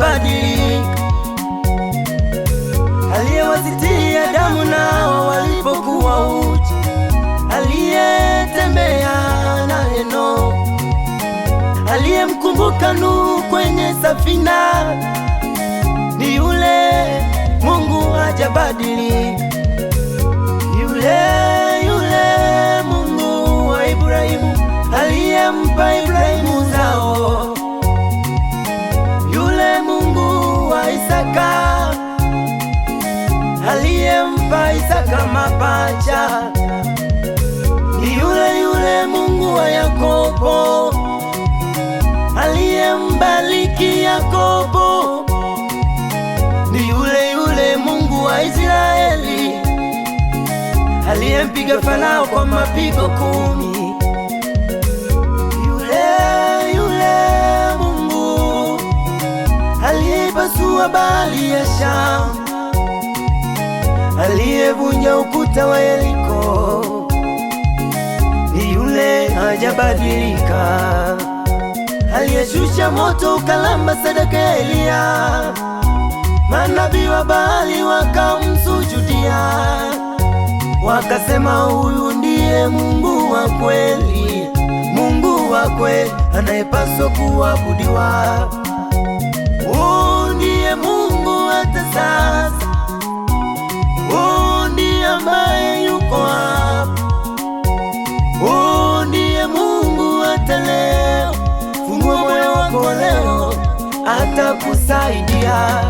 hajabadilika, aliyewasitia damu nao walipokuwa uchi, aliyetembea na Enoki, aliyemkumbuka Nuhu kwenye safina, ni yule Mungu hajabadilika, yule Mungu wa Ibrahimu, aliyempa Ibrahimu zao, yule Mungu wa Isaka, aliyempa Isaka mapacha, ni yule Mungu wa Yakobo, aliyembariki Yakobo, ni yule Mungu wa Israeli, aliyempiga Farao kwa mapigo 10, yule Mungu aliyepasua bahari ya Shamu, aliyevunja ukuta wa Yeriko, ni yule hajabadilika, aliyeshusha moto ukalamba sadaka ya Eliya, manabii wa Baali wakamsujudia, wakasema huyu ndiye Mungu wa kweli, Mungu wa kweli anayepaswa kuabudiwa. Huyu ndiye Mungu hata sasa, huyu ndiye ambaye yuko hapa, huyu ndiye Mungu hata leo. Fungua moyo wako leo, atakusaidia.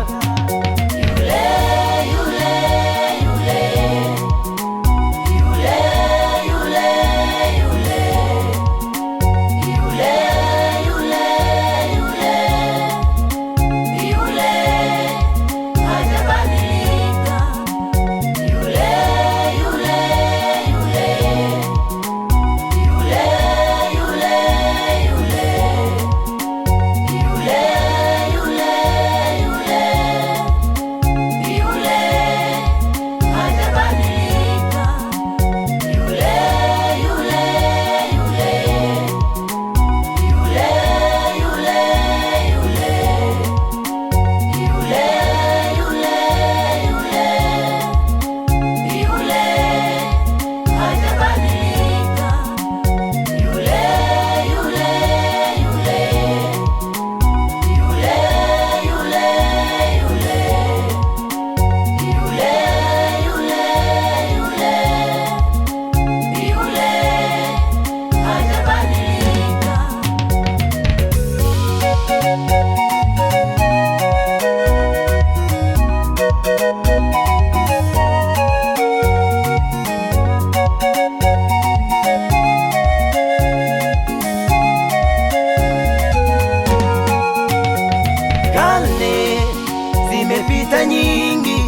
Zimepita nyingi,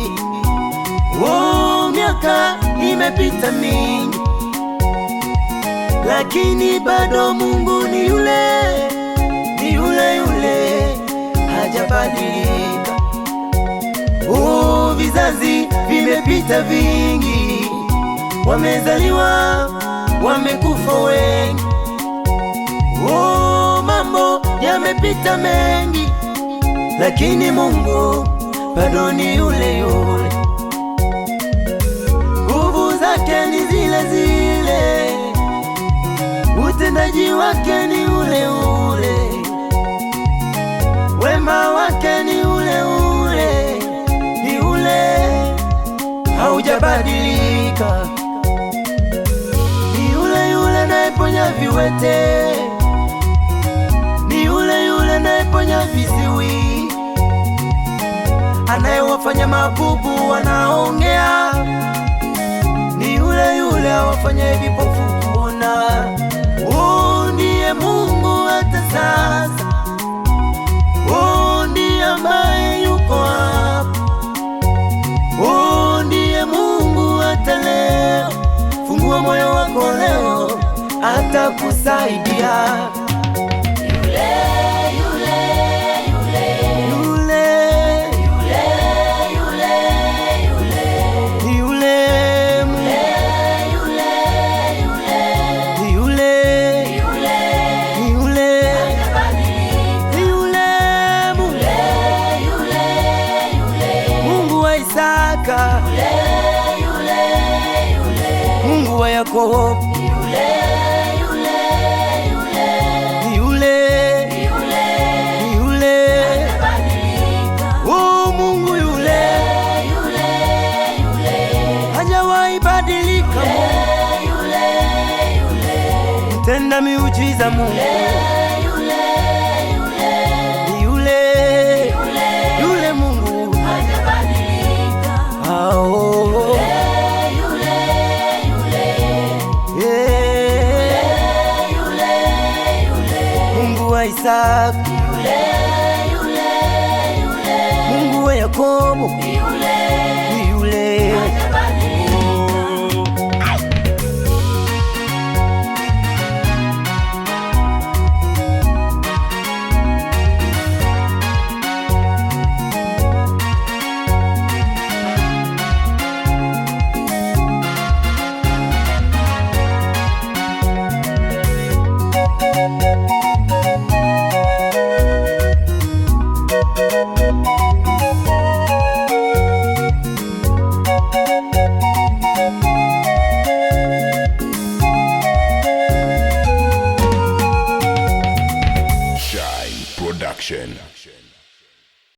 miaka imepita mingi, lakini bado Mungu ni yule hajabadilika. Vizazi vimepita vingi, wamezaliwa wamekufa wengi, mambo yamepita mengi, lakini Mungu bado ni yule. Nguvu zake ni zile, utendaji wake ni ule, wema wake ni ule, haujabadilika. Ni yule anayeponya viwete, ni yule anayeponya viziwi, anayewafanya mabubu wanaongea, ni yule awafanya vipofu kuona. Ndiye Mungu hata sasa, ndiye ambaye yuko hapa, ndiye Mungu hata leo. Fungua moyo wako leo, atakusaidia. Mungu yule, hajawahi badilika, mtenda miujiza Mungu yule Mungu hajabadilika. Mungu wa Isaka, Mungu wa Yakobo, yule